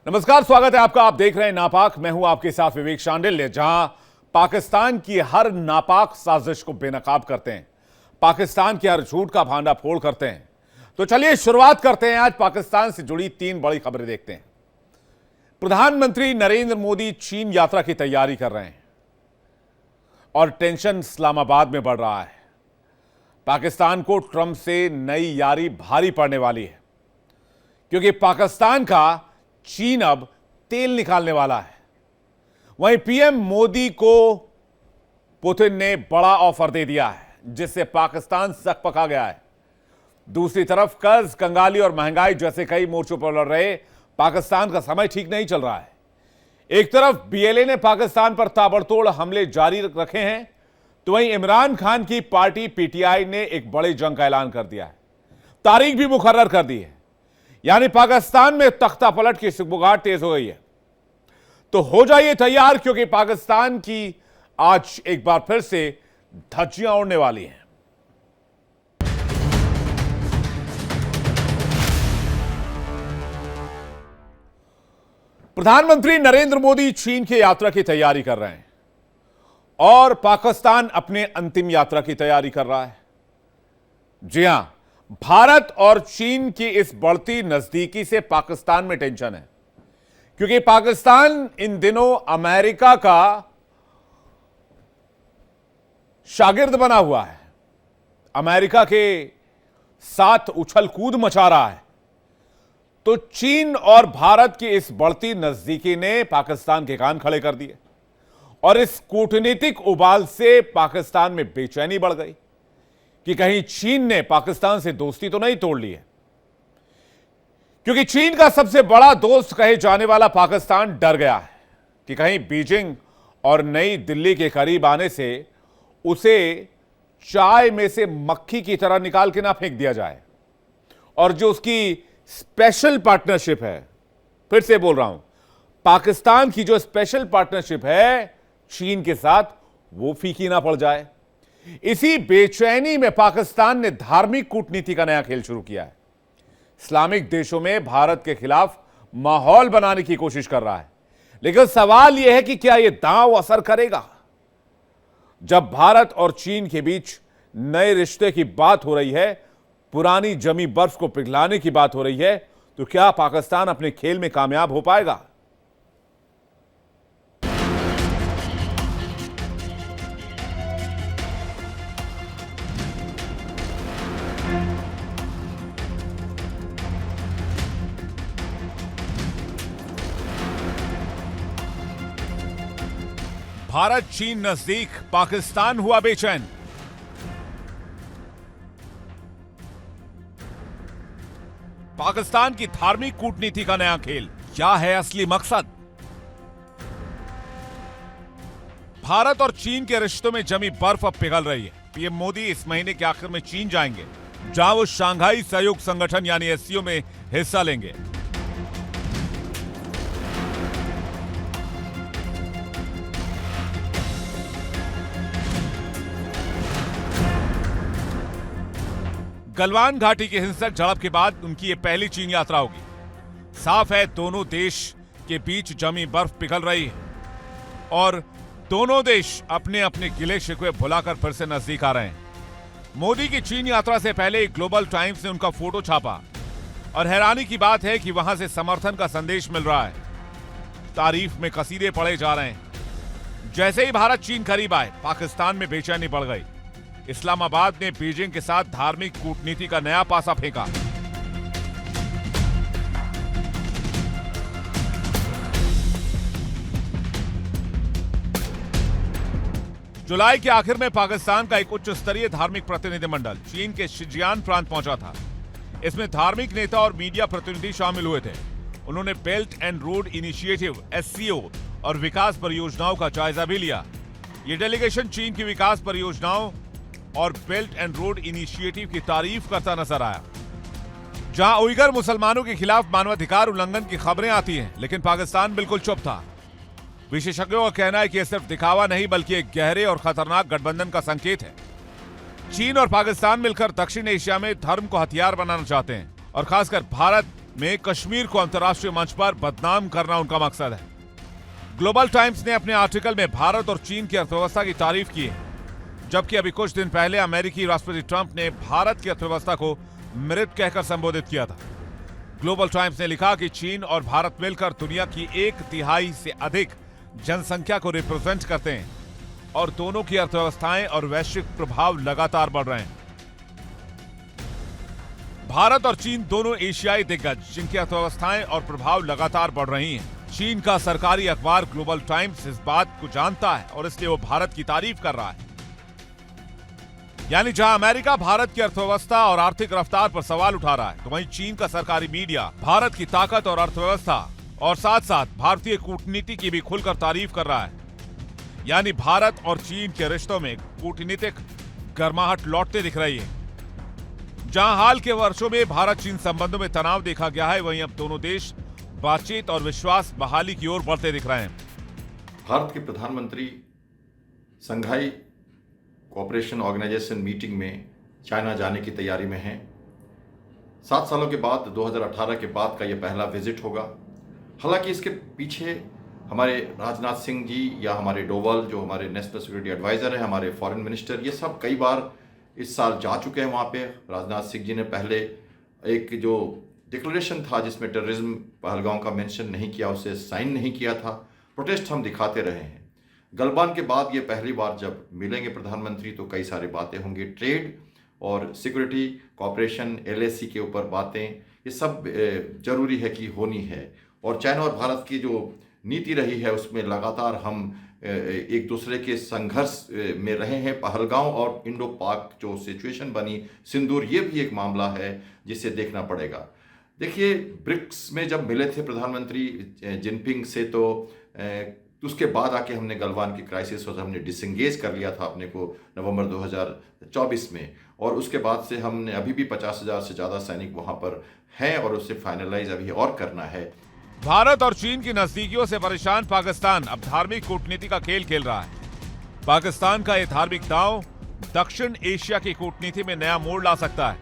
नमस्कार, स्वागत है आपका। आप देख रहे हैं नापाक। मैं हूं आपके साथ विवेक शांडिल्य। जहां पाकिस्तान की हर नापाक साजिश को बेनकाब करते हैं, पाकिस्तान की हर झूठ का भांडा फोड़ करते हैं। तो चलिए शुरुआत करते हैं। आज पाकिस्तान से जुड़ी 3 बड़ी खबरें देखते हैं। प्रधानमंत्री नरेंद्र मोदी चीन यात्रा की तैयारी कर रहे हैं और टेंशन इस्लामाबाद में बढ़ रहा है। पाकिस्तान को ट्रंप से नई यारी भारी पड़ने वाली है, क्योंकि पाकिस्तान का चीन अब तेल निकालने वाला है। वहीं पीएम मोदी को पुतिन ने बड़ा ऑफर दे दिया है, जिससे पाकिस्तान सकपका गया है। दूसरी तरफ कर्ज, कंगाली और महंगाई जैसे कई मोर्चों पर लड़ रहे पाकिस्तान का समय ठीक नहीं चल रहा है। एक तरफ बीएलए ने पाकिस्तान पर ताबड़तोड़ हमले जारी रखे हैं, तो वहीं इमरान खान की पार्टी पीटीआई ने एक बड़े जंग का ऐलान कर दिया है। तारीख भी मुकर्रर कर दी है, यानी पाकिस्तान में तख्ता पलट की सुगबुगाहट तेज हो गई है। तो हो जाइए तैयार, क्योंकि पाकिस्तान की आज एक बार फिर से धज्जियां उड़ने वाली हैं। प्रधानमंत्री नरेंद्र मोदी चीन की यात्रा की तैयारी कर रहे हैं और पाकिस्तान अपने अंतिम यात्रा की तैयारी कर रहा है। जी हां, भारत और चीन की इस बढ़ती नजदीकी से पाकिस्तान में टेंशन है, क्योंकि पाकिस्तान इन दिनों अमेरिका का शागिर्द बना हुआ है। अमेरिका के साथ उछल कूद मचा रहा है। तो चीन और भारत की इस बढ़ती नजदीकी ने पाकिस्तान के कान खड़े कर दिए और इस कूटनीतिक उबाल से पाकिस्तान में बेचैनी बढ़ गई कि कहीं चीन ने पाकिस्तान से दोस्ती तो नहीं तोड़ ली है। क्योंकि चीन का सबसे बड़ा दोस्त कहे जाने वाला पाकिस्तान डर गया है कि कहीं बीजिंग और नई दिल्ली के करीब आने से उसे चाय में से मक्खी की तरह निकाल के ना फेंक दिया जाए। और जो उसकी स्पेशल पार्टनरशिप है, फिर से बोल रहा हूं, पाकिस्तान की जो स्पेशल पार्टनरशिप है चीन के साथ, वो फीकी ना पड़ जाए। इसी बेचैनी में पाकिस्तान ने धार्मिक कूटनीति का नया खेल शुरू किया है। इस्लामिक देशों में भारत के खिलाफ माहौल बनाने की कोशिश कर रहा है। लेकिन सवाल यह है कि क्या यह दांव असर करेगा? जब भारत और चीन के बीच नए रिश्ते की बात हो रही है, पुरानी जमी बर्फ को पिघलाने की बात हो रही है, तो क्या पाकिस्तान अपने खेल में कामयाब हो पाएगा? भारत चीन नजदीक, पाकिस्तान हुआ बेचैन। पाकिस्तान की धार्मिक कूटनीति का नया खेल, क्या है असली मकसद? भारत और चीन के रिश्तों में जमी बर्फ अब पिघल रही है। पीएम मोदी इस महीने के आखिर में चीन जाएंगे, जहां वो शंघाई सहयोग संगठन यानी एससीओ में हिस्सा लेंगे। गलवान घाटी की हिंसक झड़प के बाद उनकी यह पहली चीन यात्रा होगी। साफ है, दोनों देश के बीच जमी बर्फ पिघल रही है और दोनों देश अपने अपने गिले शिकवे भुलाकर फिर से नजदीक आ रहे हैं। मोदी की चीन यात्रा से पहले ग्लोबल टाइम्स ने उनका फोटो छापा और हैरानी की बात है कि वहां से समर्थन का संदेश मिल रहा है। तारीफ में कसीदे पढ़े जा रहे हैं। जैसे ही भारत चीन करीब आए, पाकिस्तान में बेचैनी बढ़ गई। इस्लामाबाद ने बीजिंग के साथ धार्मिक कूटनीति का नया पासा फेंका। जुलाई के आखिर में पाकिस्तान का एक उच्च स्तरीय धार्मिक प्रतिनिधिमंडल चीन के शिजियान प्रांत पहुंचा था। इसमें धार्मिक नेता और मीडिया प्रतिनिधि शामिल हुए थे। उन्होंने belt and road initiative SCO और विकास परियोजनाओं का जायजा भी लिया। ये डेलीगेशन चीन की विकास परियोजनाओं और बेल्ट एंड रोड इनिशिएटिव की तारीफ करता नजर आया। जहां उइगर मुसलमानों के खिलाफ मानवाधिकार उल्लंघन की खबरें आती हैं, लेकिन पाकिस्तान बिल्कुल चुप था। विशेषज्ञों का कहना है कि यह सिर्फ दिखावा नहीं, बल्कि एक गहरे और खतरनाक गठबंधन का संकेत है। चीन और पाकिस्तान मिलकर दक्षिण एशिया में धर्म को हथियार बनाना चाहते हैं और खासकर भारत में कश्मीर को अंतर्राष्ट्रीय मंच पर बदनाम करना उनका मकसद है। ग्लोबल टाइम्स ने अपने आर्टिकल में भारत और चीन की अर्थव्यवस्था की तारीफ की है, जबकि अभी कुछ दिन पहले अमेरिकी राष्ट्रपति ट्रंप ने भारत की अर्थव्यवस्था को मृत कहकर संबोधित किया था। ग्लोबल टाइम्स ने लिखा कि चीन और भारत मिलकर दुनिया की 1/3 से अधिक जनसंख्या को रिप्रेजेंट करते हैं और दोनों की अर्थव्यवस्थाएं और वैश्विक प्रभाव लगातार बढ़ रहे हैं। भारत और चीन दोनों एशियाई दिग्गज जिनकी अर्थव्यवस्थाएं और प्रभाव लगातार बढ़ रही हैं। चीन का सरकारी अखबार ग्लोबल टाइम्स इस बात को जानता है और इसलिए वो भारत की तारीफ कर रहा है। यानी जहां अमेरिका भारत की अर्थव्यवस्था और आर्थिक रफ्तार पर सवाल उठा रहा है, तो वहीं चीन का सरकारी मीडिया भारत की ताकत और अर्थव्यवस्था और साथ साथ भारतीय कूटनीति की भी खुलकर तारीफ कर रहा है। यानी भारत और चीन के रिश्तों में कूटनीतिक गर्माहट लौटते दिख रही है। जहां हाल के वर्षों में भारत चीन संबंधों में तनाव देखा गया है, वहीं अब दोनों देश बातचीत और विश्वास बहाली की ओर बढ़ते दिख रहे हैं। भारत के प्रधानमंत्री संघाई कोऑपरेशन ऑर्गेनाइजेशन मीटिंग में चाइना जाने की तैयारी में हैं। 7 सालों के बाद 2018 के बाद का ये पहला विजिट होगा। हालांकि इसके पीछे हमारे राजनाथ सिंह जी या हमारे डोवाल जो हमारे नेशनल सिक्योरिटी एडवाइज़र हैं, हमारे फॉरेन मिनिस्टर, ये सब कई बार इस साल जा चुके हैं वहाँ पे। राजनाथ सिंह जी ने पहले एक जो डिक्लेरेशन था जिसमें टेररिज्म पहलगांव का मेंशन नहीं किया, उसे साइन नहीं किया था। प्रोटेस्ट हम दिखाते रहे हैं। गलवान के बाद ये पहली बार जब मिलेंगे प्रधानमंत्री तो कई सारी बातें होंगी। ट्रेड और सिक्योरिटी कोऑपरेशन LAC के ऊपर बातें, ये सब जरूरी है कि होनी है। और चाइना और भारत की जो नीति रही है उसमें लगातार हम एक दूसरे के संघर्ष में रहे हैं। पहलगांव और इंडो पाक जो सिचुएशन बनी, सिंदूर, ये भी एक मामला है जिसे देखना पड़ेगा। देखिए, ब्रिक्स में जब मिले थे प्रधानमंत्री जिनपिंग से तो उसके बाद आके हमने गलवान की क्राइसिस और हमने डिसंगेज कर लिया था अपने को नवंबर 2024 में। और उसके बाद से हमने अभी भी 50,000 से ज़्यादा सैनिक वहाँ पर हैं और उसे फाइनलाइज अभी और करना है। भारत और चीन की नजदीकियों से परेशान पाकिस्तान अब धार्मिक कूटनीति का खेल खेल रहा है। पाकिस्तान का यह धार्मिक दांव दक्षिण एशिया की कूटनीति में नया मोड़ ला सकता है।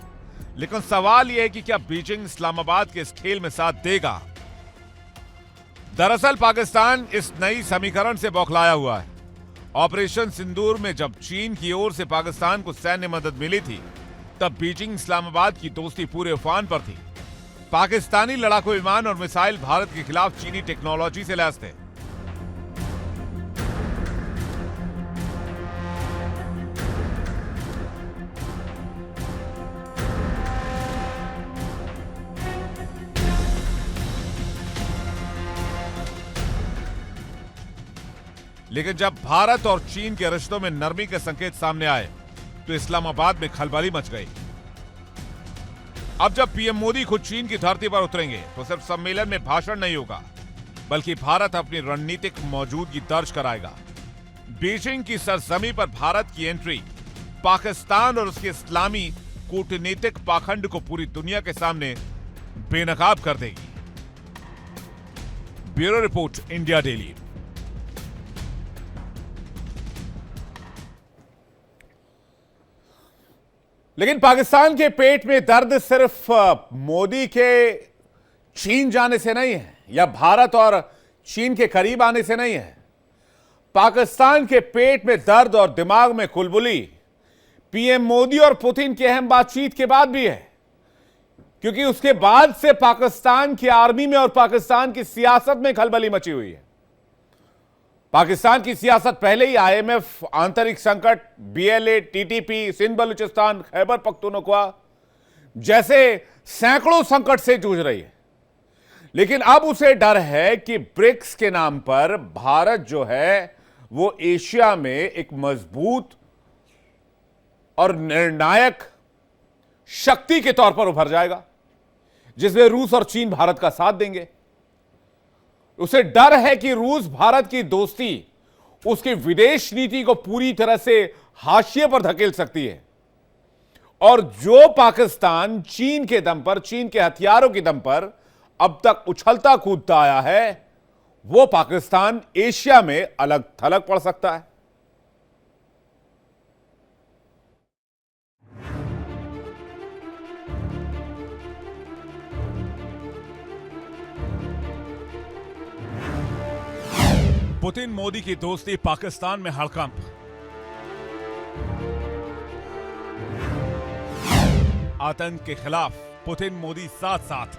लेकिन सवाल यह है कि क्या बीजिंग इस्लामाबाद के इस खेल में साथ देगा? दरअसल पाकिस्तान इस नई समीकरण से बौखलाया हुआ है। ऑपरेशन सिंदूर में जब चीन की ओर से पाकिस्तान को सैन्य मदद मिली थी, तब बीजिंग इस्लामाबाद की दोस्ती पूरे उफान पर थी। पाकिस्तानी लड़ाकू विमान और मिसाइल भारत के खिलाफ चीनी टेक्नोलॉजी से लैस थे। लेकिन जब भारत और चीन के रिश्तों में नरमी के संकेत सामने आए तो इस्लामाबाद में खलबली मच गई। अब जब पीएम मोदी खुद चीन की धरती पर उतरेंगे तो सिर्फ सम्मेलन में भाषण नहीं होगा, बल्कि भारत अपनी रणनीतिक मौजूदगी दर्ज कराएगा। बीजिंग की सरजमी पर भारत की एंट्री पाकिस्तान और उसके इस्लामी कूटनीतिक पाखंड को पूरी दुनिया के सामने बेनकाब कर देगी। Bureau report, India daily. लेकिन पाकिस्तान के पेट में दर्द सिर्फ मोदी के चीन जाने से नहीं है या भारत और चीन के करीब आने से नहीं है। पाकिस्तान के पेट में दर्द और दिमाग में कुलबुली पीएम मोदी और पुतिन की अहम बातचीत के बाद भी है, क्योंकि उसके बाद से पाकिस्तान की आर्मी में और पाकिस्तान की सियासत में खलबली मची हुई है। पाकिस्तान की सियासत पहले ही IMF, आंतरिक संकट, BLA, TTP, सिंध बलूचिस्तान, खैबर पख्तूनख्वा जैसे सैकड़ों संकट से जूझ रही है। लेकिन अब उसे डर है कि ब्रिक्स के नाम पर भारत जो है वो एशिया में एक मजबूत और निर्णायक शक्ति के तौर पर उभर जाएगा, जिसमें रूस और चीन भारत का साथ देंगे। उसे डर है कि रूस भारत की दोस्ती उसकी विदेश नीति को पूरी तरह से हाशिए पर धकेल सकती है और जो पाकिस्तान चीन के दम पर, चीन के हथियारों के दम पर अब तक उछलता कूदता आया है, वो पाकिस्तान एशिया में अलग थलग पड़ सकता है। पुतिन मोदी की दोस्ती पाकिस्तान में हड़कंप। आतंक के खिलाफ पुतिन मोदी साथ साथ।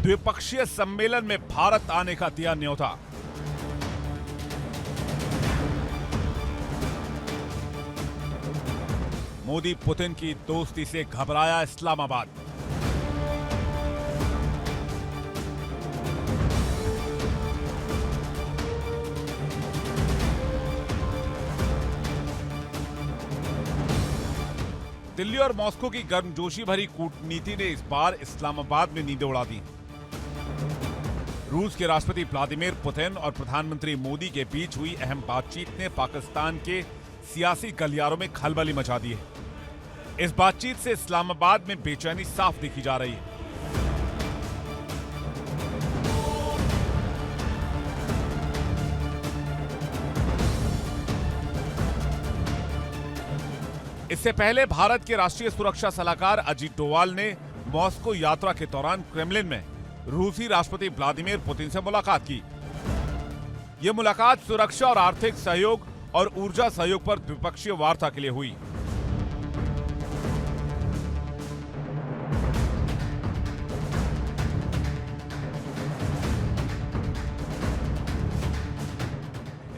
द्विपक्षीय सम्मेलन में भारत आने का दिया न्योता। मोदी पुतिन की दोस्ती से घबराया इस्लामाबाद। दिल्ली और मॉस्को की गर्मजोशी भरी कूटनीति ने इस बार इस्लामाबाद में नींदें उड़ा दी। रूस के राष्ट्रपति व्लादिमीर पुतिन और प्रधानमंत्री मोदी के बीच हुई अहम बातचीत ने पाकिस्तान के सियासी गलियारों में खलबली मचा दी है। इस बातचीत से इस्लामाबाद में बेचैनी साफ देखी जा रही है। इससे पहले भारत के राष्ट्रीय सुरक्षा सलाहकार अजीत डोवाल ने मॉस्को यात्रा के दौरान क्रेमलिन में रूसी राष्ट्रपति व्लादिमीर पुतिन से मुलाकात की। यह मुलाकात सुरक्षा और आर्थिक सहयोग और ऊर्जा सहयोग पर द्विपक्षीय वार्ता के लिए हुई।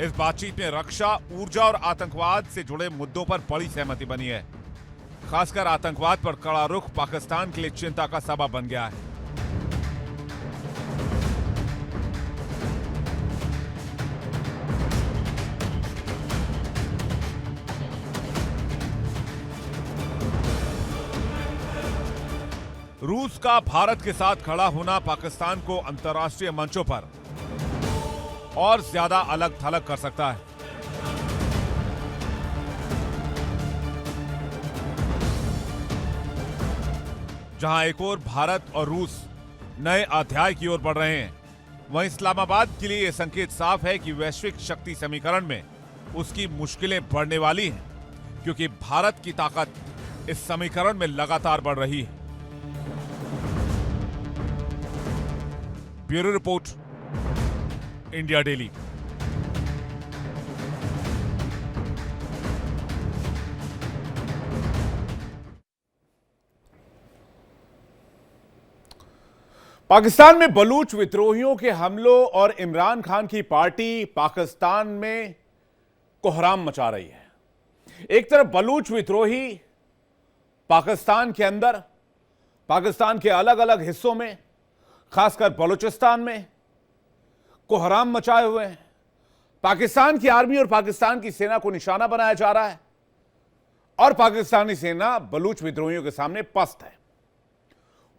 इस बातचीत में रक्षा, ऊर्जा और आतंकवाद से जुड़े मुद्दों पर बड़ी सहमति बनी है। खासकर आतंकवाद पर कड़ा रुख पाकिस्तान के लिए चिंता का सबब बन गया है। रूस का भारत के साथ खड़ा होना पाकिस्तान को अंतर्राष्ट्रीय मंचों पर और ज्यादा अलग थलग कर सकता है। जहां एक ओर भारत और रूस नए अध्याय की ओर बढ़ रहे हैं, वहीं इस्लामाबाद के लिए यह संकेत साफ है कि वैश्विक शक्ति समीकरण में उसकी मुश्किलें बढ़ने वाली हैं, क्योंकि भारत की ताकत इस समीकरण में लगातार बढ़ रही है। Bureau report, India daily. Pakistan में बलूच विद्रोहियों के हमलों और इमरान खान की पार्टी पाकिस्तान में कोहराम मचा रही है। एक तरफ बलूच विद्रोही पाकिस्तान के अंदर, पाकिस्तान के अलग अलग हिस्सों में, खासकर बलूचिस्तान में कोहराम मचाए हुए हैं। पाकिस्तान की आर्मी और पाकिस्तान की सेना को निशाना बनाया जा रहा है और पाकिस्तानी सेना बलूच विद्रोहियों के सामने पस्त है।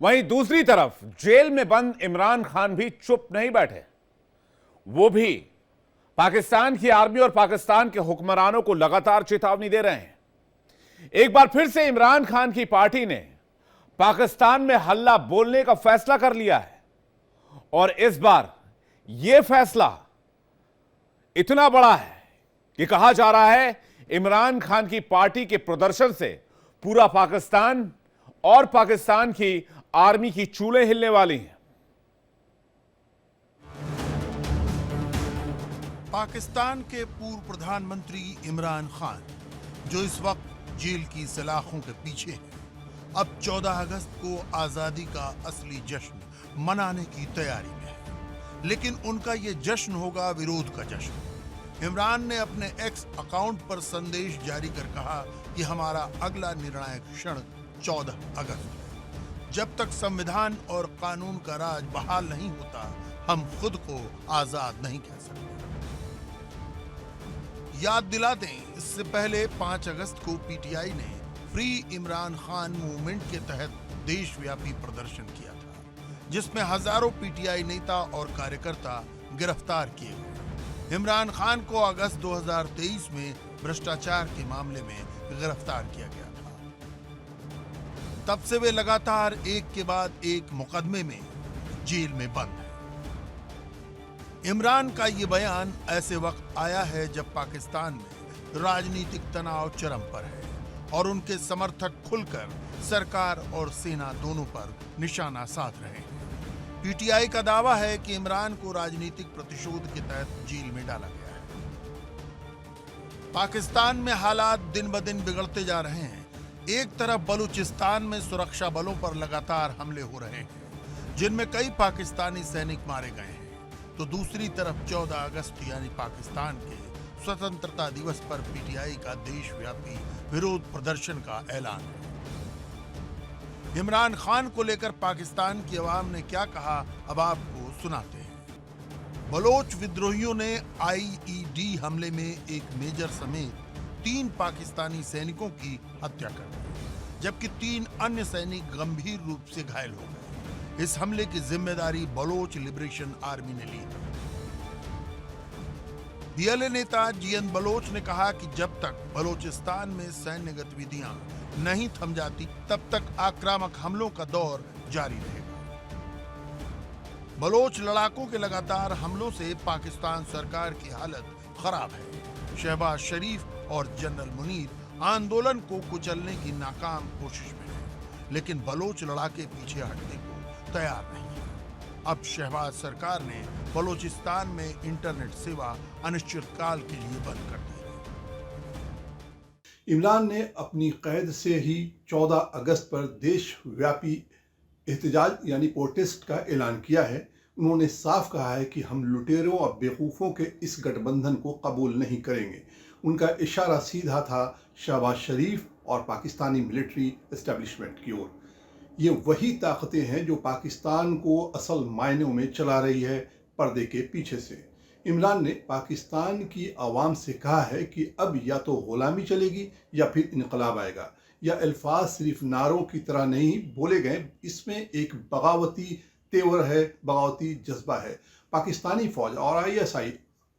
वहीं दूसरी तरफ जेल में बंद इमरान खान भी चुप नहीं बैठे। वो भी पाकिस्तान की आर्मी और पाकिस्तान के हुक्मरानों को लगातार चेतावनी दे रहे हैं। एक बार फिर से इमरान खान की पार्टी ने पाकिस्तान में हल्ला बोलने का फैसला कर लिया है और इस बार यह फैसला इतना बड़ा है कि कहा जा रहा है इमरान खान की पार्टी के प्रदर्शन से पूरा पाकिस्तान और पाकिस्तान की आर्मी की चूलें हिलने वाली हैं। पाकिस्तान के पूर्व प्रधानमंत्री इमरान खान, जो इस वक्त जेल की सलाखों के पीछे हैं, अब 14 अगस्त को आजादी का असली जश्न मनाने की तैयारी में है। लेकिन उनका यह जश्न होगा विरोध का जश्न। इमरान ने अपने एक्स अकाउंट पर संदेश जारी कर कहा कि हमारा अगला निर्णायक क्षण 14 अगस्त है। जब तक संविधान और कानून का राज बहाल नहीं होता, हम खुद को आजाद नहीं कह सकते। याद दिला दें, इससे पहले 5 अगस्त को पीटीआई ने फ्री इमरान खान मूवमेंट के तहत देशव्यापी प्रदर्शन किया था, जिसमें हजारों पीटीआई नेता और कार्यकर्ता गिरफ्तार किए गए। इमरान खान को अगस्त 2023 में भ्रष्टाचार के मामले में गिरफ्तार किया गया था। तब से वे लगातार एक के बाद एक मुकदमे में जेल में बंद हैं। इमरान का ये बयान ऐसे वक्त आया है जब पाकिस्तान में राजनीतिक तनाव चरम पर है और उनके समर्थक खुलकर सरकार और सेना दोनों पर निशाना साध रहे हैं। पीटीआई का दावा है कि इमरान को राजनीतिक प्रतिशोध के तहत जेल में डाला गया है। पाकिस्तान में हालात दिन ब दिन बिगड़ते जा रहे हैं। एक तरफ बलूचिस्तान में सुरक्षा बलों पर लगातार हमले हो रहे हैं, जिनमें कई पाकिस्तानी सैनिक मारे गए हैं, तो दूसरी तरफ 14 अगस्त यानी पाकिस्तान के स्वतंत्रता दिवस पर पीटीआई का देशव्यापी विरोध प्रदर्शन का ऐलान है। इमरान खान को लेकर पाकिस्तान की आवाम ने क्या कहा, अब आपको सुनाते हैं। बलोच विद्रोहियों ने आईईडी हमले में एक मेजर समेत 3 पाकिस्तानी सैनिकों की हत्या कर दी, जबकि 3 अन्य सैनिक गंभीर रूप से घायल हो गए। इस हमले की जिम्मेदारी बलोच लिबरेशन आर्मी ने ली। बीएलए नेता जीएन बलोच ने कहा कि जब तक बलोचिस्तान में सैन्य गतिविधियां नहीं थम जाती, तब तक आक्रामक हमलों का दौर जारी रहेगा। बलोच लड़ाकों के लगातार हमलों से पाकिस्तान सरकार की हालत खराब है। शहबाज शरीफ और जनरल मुनीर आंदोलन को कुचलने की नाकाम कोशिश में है, लेकिन बलोच लड़ाके पीछे हटने को तैयार नहीं है। अब शहबाज सरकार ने बलोचिस्तान में इंटरनेट सेवा अनिश्चितकाल के लिए बंद कर दी है। इमरान ने अपनी कैद से ही 14 अगस्त पर देशव्यापी एहतजाज यानी प्रोटेस्ट का ऐलान किया है। उन्होंने साफ कहा है कि हम लुटेरों और बेवकूफ़ों के इस गठबंधन को कबूल नहीं करेंगे। उनका इशारा सीधा था शहबाज शरीफ और पाकिस्तानी मिलिट्री एस्टेब्लिशमेंट की ओर। ये वही ताकतें हैं जो पाकिस्तान को असल मायनों में चला रही है, पर्दे के पीछे से। इमरान ने पाकिस्तान की आवाम से कहा है कि अब या तो गुलामी चलेगी या फिर इनकलाब आएगा। यह अल्फाज सिर्फ नारों की तरह नहीं बोले गए, इसमें एक बगावती तेवर है, बगावती जज्बा है। पाकिस्तानी फौज और आईएसआई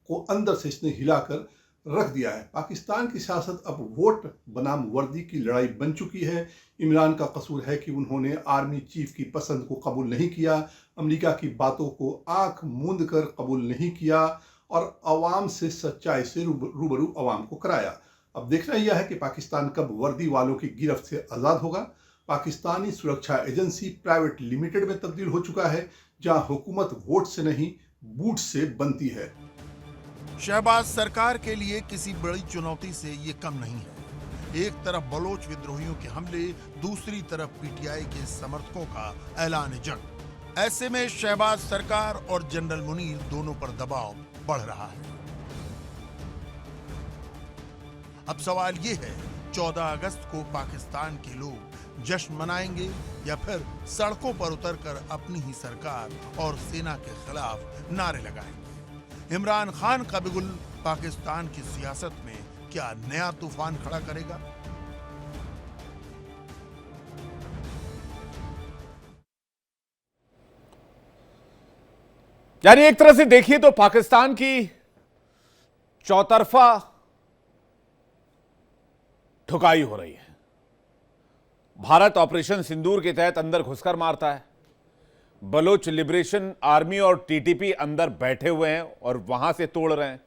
को अंदर से इसने हिलाकर रख दिया है। पाकिस्तान की सियासत अब वोट बनाम वर्दी की लड़ाई बन चुकी है। इमरान का कसूर है कि उन्होंने आर्मी चीफ की पसंद को कबूल नहीं किया, अमेरिका की बातों को आंख मूंद कर कबूल नहीं किया और अवाम से सच्चाई से रूबरू अवाम को कराया। अब देखना यह है कि पाकिस्तान कब वर्दी वालों की गिरफ्त से आज़ाद होगा। पाकिस्तानी सुरक्षा एजेंसी प्राइवेट लिमिटेड में तब्दील हो चुका है, जहां हुकूमत वोट से नहीं बूट से बनती है। शहबाज सरकार के लिए किसी बड़ी चुनौती से ये कम नहीं है। एक तरफ बलोच विद्रोहियों के हमले, दूसरी तरफ पीटीआई के समर्थकों का ऐलान जंग। ऐसे में शहबाज सरकार और जनरल मुनीर दोनों पर दबाव बढ़ रहा है। अब सवाल ये है, 14 अगस्त को पाकिस्तान के लोग जश्न मनाएंगे या फिर सड़कों पर उतरकर अपनी ही सरकार और सेना के खिलाफ नारे लगाएंगे। इमरान खान का बिगुल पाकिस्तान की सियासत में क्या नया तूफान खड़ा करेगा? यानी एक तरह से देखिए तो पाकिस्तान की चौतरफा ठुकाई हो रही है। भारत ऑपरेशन सिंदूर के तहत अंदर घुसकर मारता है। बलोच लिबरेशन आर्मी और टीटीपी अंदर बैठे हुए हैं और वहां से तोड़ रहे हैं।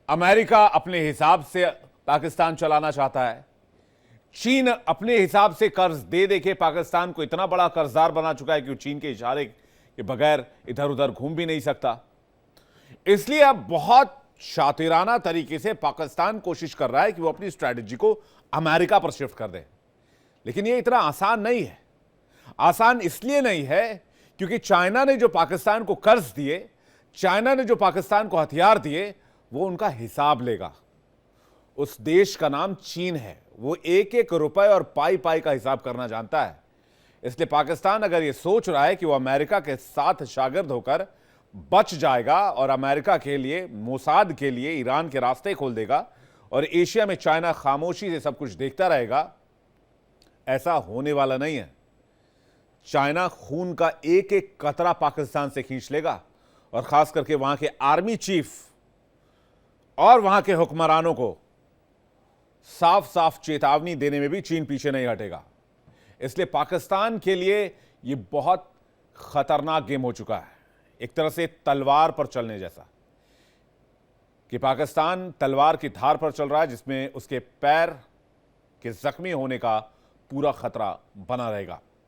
अमेरिका अपने हिसाब से पाकिस्तान चलाना चाहता है। चीन अपने हिसाब से कर्ज दे दे के पाकिस्तान को इतना बड़ा कर्जदार बना चुका है कि वो चीन के इशारे के बगैर इधर उधर घूम भी नहीं सकता। इसलिए अब बहुत शातिराना तरीके से पाकिस्तान कोशिश कर रहा है कि वो अपनी स्ट्रैटेजी को अमेरिका पर शिफ्ट कर दे। लेकिन ये इतना आसान नहीं है। आसान इसलिए नहीं है क्योंकि चाइना ने जो पाकिस्तान को कर्ज दिए, चाइना ने जो पाकिस्तान को हथियार दिए, वो उनका हिसाब लेगा। उस देश का नाम चीन है। वो एक एक रुपए और पाई पाई का हिसाब करना जानता है। इसलिए पाकिस्तान अगर ये सोच रहा है कि वो अमेरिका के साथ शागिर्द होकर बच जाएगा और अमेरिका के लिए, मोसाद के लिए ईरान के रास्ते खोल देगा और एशिया में चाइना खामोशी से सब कुछ देखता रहेगा, ऐसा होने वाला नहीं है। चाइना खून का एक एक कतरा पाकिस्तान से खींच लेगा और खास करके वहां के आर्मी चीफ और वहां के हुक्मरानों को साफ साफ चेतावनी देने में भी चीन पीछे नहीं हटेगा। इसलिए पाकिस्तान के लिए यह बहुत खतरनाक गेम हो चुका है, एक तरह से तलवार पर चलने जैसा, कि पाकिस्तान तलवार की धार पर चल रहा है जिसमें उसके पैर के जख्मी होने का पूरा खतरा बना रहेगा।